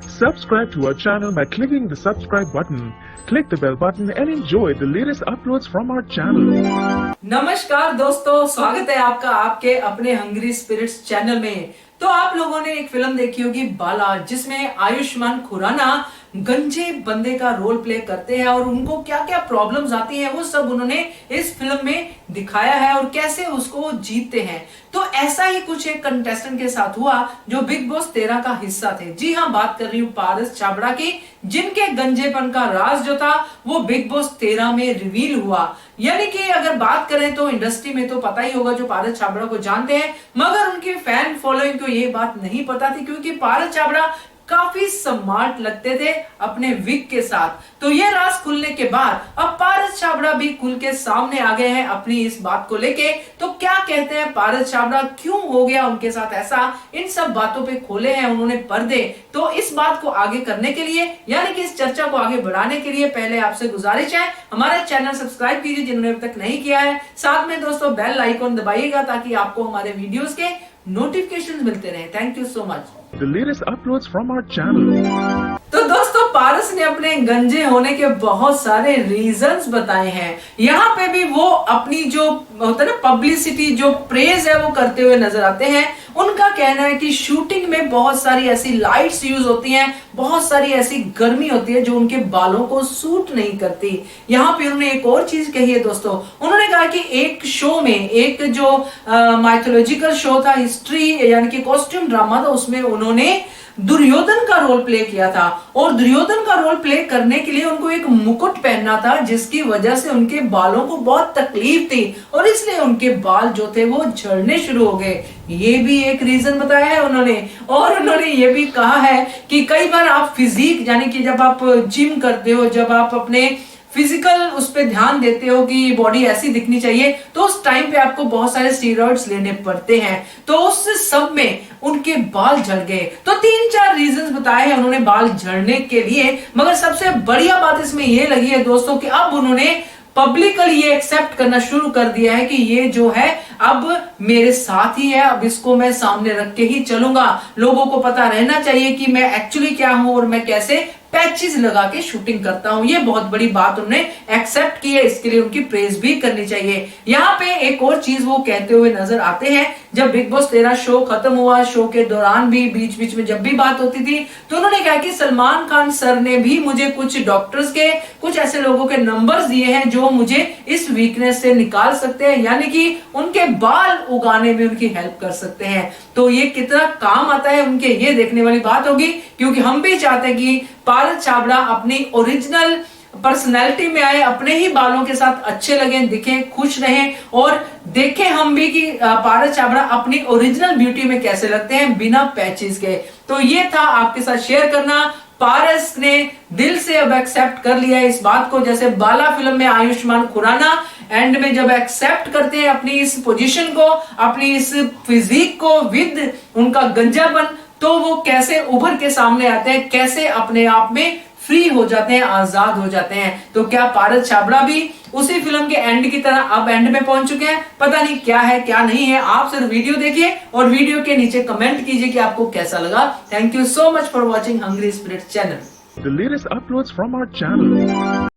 Subscribe to our channel by clicking the subscribe button. Click the bell button and enjoy the latest uploads from our channel. नमस्कार दोस्तों, स्वागत है आपका आपके अपने हंग्री स्पिरिट्स चैनल में। तो आप लोगों ने एक फिल्म देखी होगी बाला, जिसमें आयुष्मान खुराना गंजे बंदे का रोल प्ले करते हैं और उनको क्या क्या प्रॉब्लम्स आती हैं वो सब उन्होंने इस फिल्म में दिखाया है और कैसे उसको जीतते हैं। तो ऐसा ही कुछ एक कंटेस्टेंट के साथ हुआ जो बिग बॉस 13 का हिस्सा थे। जी हाँ, बात कर रही हूँ पारस छाबड़ा की, जिनके गंजेपन का राज जो था वो बिग बॉस 13 में रिवील हुआ। यानी कि अगर बात करें तो इंडस्ट्री में तो पता ही होगा जो पारस छाबड़ा को जानते हैं, मगर उनके फैन फॉलोइंग को ये बात नहीं पता थी, क्योंकि पारस छाबड़ा काफी स्मार्ट लगते थे अपने विग के साथ। तो ये राज खुलने के बाद अब पारस छाबड़ा भी खुल के सामने आ गए हैं अपनी इस बात को लेके। तो क्या कहते हैं पारस छाबड़ा, क्यों हो गया उनके साथ ऐसा, इन सब बातों पे खोले हैं उन्होंने पर्दे। तो इस बात को आगे करने के लिए, यानी कि इस चर्चा को आगे बढ़ाने के लिए, पहले आपसे गुजारिश है हमारा चैनल सब्सक्राइब कीजिए जिन्होंने अभी तक नहीं किया है। साथ में दोस्तों बेल आइकॉन दबाइएगा ताकि आपको हमारे वीडियोस के नोटिफिकेशंस मिलते रहे। Thank you so much. The latest uploads from our channel. तो दोस्तों पारस ने अपने गंजे होने के बहुत सारे रीजंस बताए हैं। यहाँ पे भी वो अपनी जो होता है ना पब्लिसिटी, जो प्रेज है वो करते हुए नजर आते हैं। उनका कहना है कि शूटिंग में बहुत सारी ऐसी लाइट्स यूज होती हैं, बहुत सारी ऐसी गर्मी होती है जो उनके बालों को सूट नहीं करती। यहाँ पे उन्होंने एक और चीज कही है दोस्तों, उन्होंने कहा कि एक शो में, एक जो माइथोलॉजिकल शो था, हिस्ट्री यानी कि कॉस्ट्यूम ड्रामा था, उसमें उन्होंने दुर्योधन का रोल प्ले किया था और दुर्योधन का रोल प्ले करने के लिए उनको एक मुकुट पहनना था, जिसकी वजह से उनके बालों को बहुत तकलीफ थी और इसलिए उनके बाल जो थे वो झड़ने शुरू हो गए। ये भी एक रीजन बताया है उन्होंने। और उन्होंने ये भी कहा है कि कई बार आप फिजिक, यानी कि जब आप जिम करते हो, जब आप अपने फिजिकल उस पे ध्यान देते हो कि बॉडी ऐसी दिखनी चाहिए, तो उस टाइम पे आपको बहुत सारे स्टेरॉइड्स लेने पड़ते हैं। तो उस सब में उनके बाल झड़ गए। तो 3-4 रीजंस बताए हैं उन्होंने बाल झड़ने के लिए, मगर सबसे बढ़िया बात इसमें ये लगी है दोस्तों कि अब उन्होंने पब्लिकली ये एक्सेप्ट करना शुरू कर दिया है कि ये जो है अब मेरे साथ ही है, अब इसको मैं सामने रख के ही चलूंगा। लोगों को पता रहना चाहिए कि मैं एक्चुअली क्या हूं और मैं कैसे पैचेस लगा के शूटिंग करता हूं। ये बहुत बड़ी बात उन्होंने एक्सेप्ट की है, इसके लिए उनकी प्रेज भी करनी चाहिए। यहाँ पे एक और चीज वो कहते हुए नजर आते हैं, जब बिग बॉस 13 शो खत्म हुआ, शो के दौरान भी बीच बीच में जब भी बात होती थी, तो उन्होंने कहा कि सलमान खान सर ने भी मुझे कुछ डॉक्टर्स के, कुछ ऐसे लोगों के नंबर्स दिए हैं जो मुझे इस वीकनेस से निकाल सकते हैं, यानी कि उनके बाल उगाने में उनकी हेल्प कर सकते हैं। तो ये कितना काम आता है उनके, ये देखने वाली बात होगी, क्योंकि हम भी चाहते हैं कि पारस छाबड़ा अपनी ओरिजिनल पर्सनैलिटी में आए, अपने ही बालों के साथ अच्छे लगें, दिखें, खुश रहें और देखें हम भी कि पारस छाबड़ा अपनी ओरिजिनल ब्यूटी में कैसे लगते हैं बिना पैचेस के। तो ये था आपके साथ शेयर करना। पारस ने दिल से अब एक्सेप्ट कर लिया है इस बात को, जैसे बाला फिल्म में आयुष्मान खुराना एंड में जब एक्सेप्ट करते हैं अपनी इस पोजीशन को, अपनी इस फिजिक को विद उनका गंजापन, तो वो कैसे उभर के सामने आते हैं, कैसे अपने आप में फ्री हो जाते हैं, आजाद हो जाते हैं। तो क्या पारस छाबड़ा भी उसी फिल्म के एंड की तरह अब एंड में पहुंच चुके हैं? पता नहीं क्या है क्या नहीं है। आप सिर्फ वीडियो देखिए और वीडियो के नीचे कमेंट कीजिए कि आपको कैसा लगा। Thank you so much for watching hungry spirit channel. The latest uploads from our channel.